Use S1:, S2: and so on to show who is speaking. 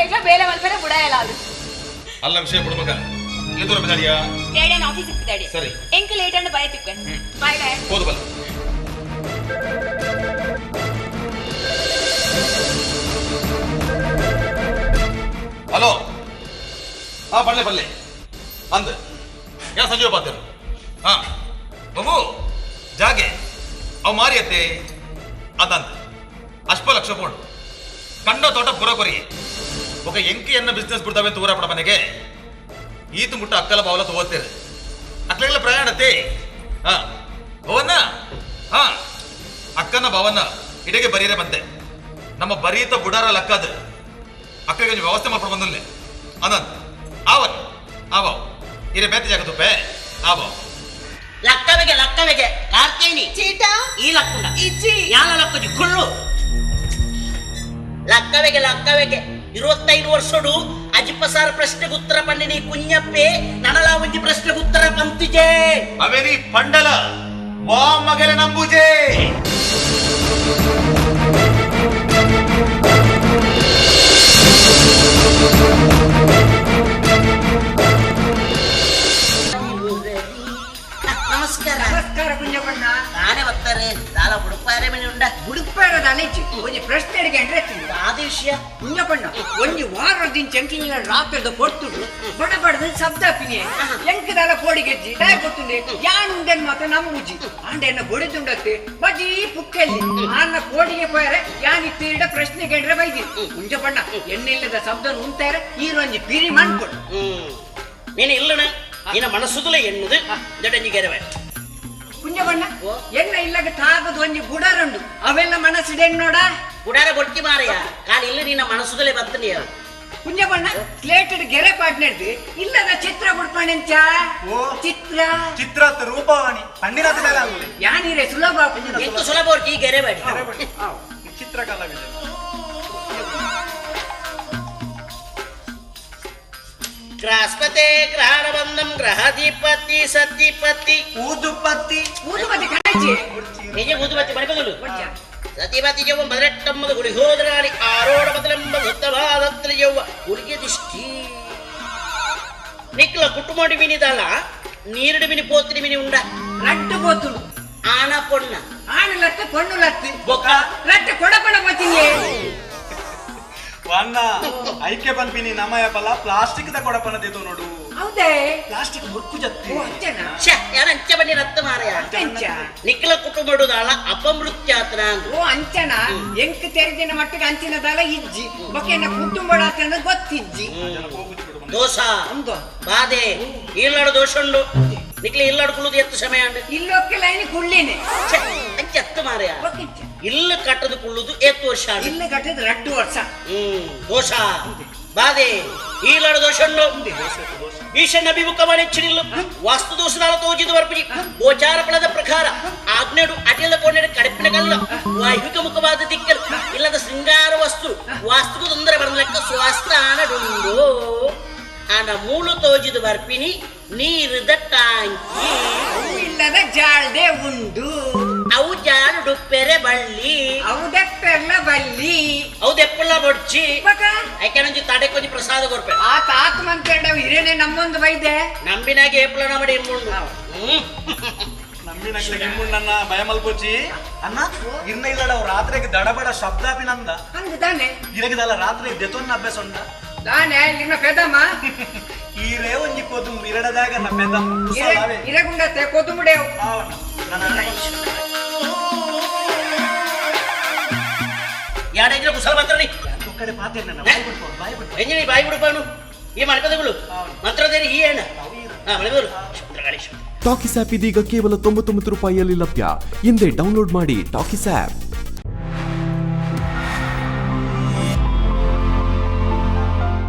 S1: ಎಂಕ್ಲ ಬೇಲೆ ಮಲ್ಪರೆ ಬುಡಾಯಲ್ಲ ಅದು
S2: ಅಲ್ಲ ವಿಷಯ ಬಿಡ್ಬೇಕ ಇಲ್ಲಿ ದೂರ ಬಿದ್ದಾಡಿಯಾ
S1: ಡೇಡಿಯನ್ ಆಫೀಸ್ ಇಕ್ಕಿದಾಡಿ
S2: ಸರಿ
S1: ಎಂಕ್ ಲೇಟ್ ಅಂಡ್ ಬೈ ತಿಕ್ಕ ಬೈ ಬೈ
S2: ಹೋದು ಬಲ್ಲ ಹಲೋ ಹಾ ಬಲ್ಲೆ ಬಲ್ಲೆ ಅಂದ್ ಯಾ ಸಂಜೀವ ಪಾತ್ರ ಹಾ ಬಾಬು ಜಾಗೆ ಅವು ಮಾರಿಯತ್ತೆ ಅದಂತ ಅಷ್ಟ ಲಕ್ಷ ಪೋಣು ಕಂಡ ತೋಟ ಪುರಕೊರಿ ఒక ఎంకియన్న బిజినెస్ ಬಿಡ್ತಾವೆ ಅಂತ ಊರಪಡ ಮನೆಗೆ ಈತು ಮುಟ್ಟ ಅಕ್ಕಲ ಬಾವಲ ತಗೋತೀರಿ ಅಕ್ಲೆಲ್ಲ ಪ್ರಯಾಣತೆ ಹಾ ಭವನ್ನ ಹಾ ಅಕ್ಕನ ಭವನ ಇಡೆಗೆ ಬರೀರೆ ಬಂದೆ ನಮ್ಮ ಬರೀತ ಬುಡಾರ ಲಕ್ಕದ ಅಕ್ಕಗೆ ವ್ಯವಸ್ಥೆ ಮಾಡ್ಕೊಂಡು ಬಂದಲ್ಲೇ ಅನಂತ್ ಆವನ್ ಆವ ಇರೆ ಬೇತೆ ಜಾಗ ತುಪ್ಪೆ ಆವ
S3: ಲಕ್ಕವೆಗೆ ಕಾರ್ಕೇನಿ
S1: ಚೀಟ
S3: ಈ ಲಕ್ಕುಂಡ
S1: ಇಜ್ಜಿ
S3: ಯಾಲ ಲಕ್ಕಜಿ ಕುಳ್ಳು ಲಕ್ಕವೆಗೆ 25 ವರ್ಷಡು ಅಜಿಪಸಾರ ಪ್ರಶ್ನೆಗೆ ಉತ್ತರ ಪಂಡಿನಿ ಕುഞ്ഞಪ್ಪೆ ನನಲ ಒಂಜಿ ಪ್ರಶ್ನೆಗೆ ಉತ್ತರ ಪಂತಿಜೆ
S2: ಅವೇನಿ ಪಂಡಲ ವಾ ಮಗಲೆ ನಂಬುಜೆ
S3: ನಮಸ್ಕಾರ
S4: ಕುಂಜಪ್ಪಣ್ಣ
S3: ನಾನೇ ಬರ್ತಾರೆ ದಾಲ ಬುಡುಪಾರೆ ಮನೆ ಉಂಡ
S4: ಬುಡುಪಾರದ ಅಲೆಜಿ ಒಂಜಿ ಪ್ರಶ್ನೆ ಅಡಿಗೆ
S3: ಆದ ವಿಷಯ
S4: ಕುಂಜಪ್ಪಣ್ಣ ಒಂಜಿ ವಾರದಿನ ಚಂಕಿನ ರಾತ್ರದ ಪೊರ್ತುಡು ಬಡಬಡದ ಶಬ್ದ ಪಿನಿ ಎಂಕದಲ ಕೋಡಿಗೆಜ್ಜಿ ಡಾಯ್ ಗೊತ್ತುಂಡೆ ಯಾನುಂಡೆನ್ ಮಾತ್ರ ನಂಬುಜಿ ಆಂಡೆನ್ನ ಬೊಡಿದುಂಡತ್ತೆ ಬಜಿ ಪುಕ್ಕಲ್ಲಿ ಆನ್ನ ಕೋಡಿಗೆ ಪೋಯರೆ ಯಾನಿ ತೀರ್ಡ ಪ್ರಶ್ನೆ ಗೆಂಡ್ರೆ ಬೈದಿ ಕುಂಜಪ್ಪಣ್ಣ ಎನ್ನಿಲ್ಲದ ಶಬ್ದ ಉಂತಾರೆ ಈರೊಂಜಿ ಪಿರಿ ಮಾಡ್ಕೊಡು
S3: ನೀನು ಇಲ್ಲಣ ನಿನ್ನ ಮನಸ್ಸುದಲ್ಲ ಎನ್ನುದು ಜಡಂಜಿಗೆರವೆ
S4: ಕುಂಜಪ್ಪಣ್ಣ ಎನ್ನ ಇಲ್ಲಗ ತಾಗದು ಒಂಜಿ ಗುಡಾರುಂಡು ಅವೆಲ್ಲ ಮನಸ್ಸಿಡೆನ್ನೋಡ
S3: ಗುಡಾರ ಬೊಟ್ಟಿ ಮಾರಯ್ಯ ಕಾಲಿ ಇಲ್ಲ ನಿನ್ನ ಮನಸ್ಸುದಲ್ಲೇ ಬರ್ತನೀಯ
S4: ಕುಂಜಪ್ಪಣ್ಣ ಸ್ಲೇಟೆಡ್ ಗೆರೆ ಪಾಟ್ನರ್ದು ಇಲ್ಲದ ಚಿತ್ರ ಬಿಡ್ಕೊಂಡೆಂಚ
S5: ಚಿತ್ರ ರೂಪವಾಣಿ ಪಂಡಿನ
S4: ಯಾನಿರೆ ಸುಲಭ
S3: ಎಂಟು ಸುಲಭ ಹೊರಟಿ ಗೆರೆ ಬೇಡಿ
S5: ಚಿತ್ರಕಲಾವಿದ
S3: ಗ್ರಹಸ್ಪತೆ ಗ್ರಹಣ ಬಂಧಂ ಗ್ರಹಾಧಿಪತಿ ಸತಿಪತಿ
S5: ಊದುಪತಿ
S4: ಊದುಬತ್ತಿ ಕಾಯ್ಜಿ
S3: ನಿಜ ಊದುಬತ್ತಿ ಬಡಿಬದಲು ಸತಿಪತಿ ಜವ್ವ ಮೊದಲೆಟ್ಟಮ್ಮದ ಗುಡಿ ಹೋದ್ರಾಡಿ ಆರೋಡ ಬದಲೆಂಬ ಸತ್ತವಾದತ್ರಿ ಜವ್ವ ಹುಡುಗಿ ದಿಷ್ಟಿ ನಿಕ್ಲ ಕುಟುಂಬಡಿ ಮಿನಿದಲ್ಲ ನೀರಡು ಮಿನಿ ಪೋತಿನಿ ಮಿನಿ ಉಂಡ
S4: ರಟ್ಟು ಬೋತುಳು
S3: ಆನ ಪೊಣ್ಣ
S4: ಆಣು ಲತ್ತು ಪೊಣ್ಣು ಲತ್ತು
S3: ಬೊಕ್ಕ
S4: ರಟ್ಟು ಕೊಡಪಣ ಬತ್ತಿನಿ
S5: ವನ್ನ ಐಕ್ಯ ಪನ್ಪಿನಿ ನಮಯ ಬಲ ಪ್ಲಾಸ್ಟಿಕ್ ದ ಕೊಡಪನ ದೇತು ನೋಡು
S4: ಹೌದೇ
S5: ಪ್ಲಾಸ್ಟಿಕ್ ಮುಕ್ಕು ಜತ್ತಿ
S4: ಅಂಚನ
S3: ಯಾರ ಅಂಚ ಬನ್ನಿ ರತ್ತ ಮಾರಯ
S4: ಅಂಚ
S3: ನಿಕ್ಲ ಕುಟುಂಬಡುದಾಳ ಅಪಮೃತ್ಯಾತನ
S4: ಓ ಅಂಚನ ಎಂಕ್ ತೆರೆದಿನ ಮಟ್ಟಿಗೆ ಅಂಚಿನದಾಲ ಇಜ್ಜಿ ಬೊಕೆನ ಕುಟುಂಬಡಾತನ ಗೊತ್ತಿಜ್ಜಿ
S3: ದೋಷ
S4: ಒಂದು
S3: ಬಾಧೆ ಇಲ್ಲಡು ದೋಷ ಉಂಡು ನಿಕ್ಲಿ ಇಲ್ಲಡು ಕುಳುದು ಎತ್ತು ಸಮಯ ಉಂಡು
S4: ಇಲ್ಲೊಕ್ಕೆ ಲೈನ್ ಕುಳ್ಳಿನೇ
S3: ಅಂಚ ಎತ್ತು ಮಾರಯ
S4: ಬೊಕ್ಕಿಂಚ
S3: ಇಲ್ಲ ಕಟ್ಟದು ಕುಳ್ಳುದು ಎತ್ತು ವರ್ಷ ಆಂಡು
S4: ಇಲ್ಲ ಕಟ್ಟಿದ ರಟ್ಟು ವರ್ಷ
S3: ದೋಷ ಬಾಧೆ ಈಲಡು ದೋಷ ಉಂಡು ಈಶನ್ ಅಭಿಮುಖ ಮಾಡಿಚ್ಚಿನಿಲ್ಲ ವಾಸ್ತು ದೋಷದಾಳ ತೋಜಿದು ವರ್ಪಿಜಿ ಗೋಚಾರ ಫಲದ ಪ್ರಕಾರ ಆಗ್ನೇಡು ಅಟಿಯದ ಕೋಣೆಡು ಕಡಪಿನ ಕಲ್ಲ ವೈಹಿಕ ಮುಖವಾದ ದಿಕ್ಕಲು ಇಲ್ಲದ ಶೃಂಗಾರ ವಸ್ತು ವಾಸ್ತುకు ತೊಂದರೆ ಬರಲೆಕ್ಕ ಸ್ವಾಸ್ಥಾನಡುಂಡು ಆನ ಮೂಳು ತೋಜಿದು ಬರ್ಪಿನಿ ನೀರಿದ ಟಾಂಕಿ
S4: ಇಲ್ಲದ ಜಾಳ್ದೆ ಉಂಡು
S3: ಅವು ಜಾಡು ಡುಪ್ಪೆರೆ ಬಳ್ಳಿ
S4: ಅವು ದೆಪ್ಪೆಲ್ಲ ಬಲ್ಲಿ
S3: ಅವು ದೆಪ್ಪಲ್ಲ ಬಡ್ಚಿ
S4: ಬಕ
S3: ಯಾಕೆನಂಜಿ ತಡೆ ಕೊಂಚ ಪ್ರಸಾದ ಕೊಡ್ಪೆ
S4: ಆ ತಾತ ಮಂತ್ರಿ ಹಿರೇನೆ ನಮ್ಮೊಂದು ವೈದ್ಯ
S3: ನಂಬಿನಾಗೆ ಏಪ್ಲನ ಮಾಡಿ ಇಮ್ಮುಂಡು
S5: ನಮ್ಮಿನ ಗಿಮ್ಮುಣ್ಣನ್ನ ಭಯಮಲ್ಪೋಚಿ ಅನ್ನ ಇನ್ನ ಇಲ್ಲಡ ಅವ್ ರಾತ್ರಿಗೆ ದಡಬಡ ಶಬ್ದಾಪಿನಂದ
S4: ಅಂದು ತಾನೆ
S5: ಇರಗಿದಲ್ಲ ರಾತ್ರಿ ದೆತೊನ್ನ ಅಭ್ಯಾಸ ಉಂಡ
S4: ತಾನೆ ಇನ್ನ ಪೆದಮ್ಮ
S5: ಈರೇ ಒಂಜಿ ಕೋದು ಇರಡದಾಗ ನ ಪೆದಂ
S4: ಇರಗುಂಡತೆ ಕೊತ್ತುಂಬುಡೇವು
S3: ಯಾಡೈದ್ರೆ ಕುಸಲ ಮಂತ್ರನಿ
S5: ಕಡೆ ಪಾತೇನೆ
S3: ಎಂಜಿನಿ ಬಾಯಿ ಬಿಡುಪಾನು ಈ ಮಣಪದಗಳು ಮಂತ್ರದೇರಿ ಈ ಏನ ಮಣಪದಗಳು ಗಣೇಶ
S6: ಟಾಕಿಸ್ ಆಪ್ ಇದೀಗ ಕೇವಲ 99 ರೂಪಾಯಿಯಲ್ಲಿ ಲಭ್ಯ. ಹಿಂದೆ ಡೌನ್ಲೋಡ್ ಮಾಡಿ ಟಾಕಿಸ್ ಆಪ್.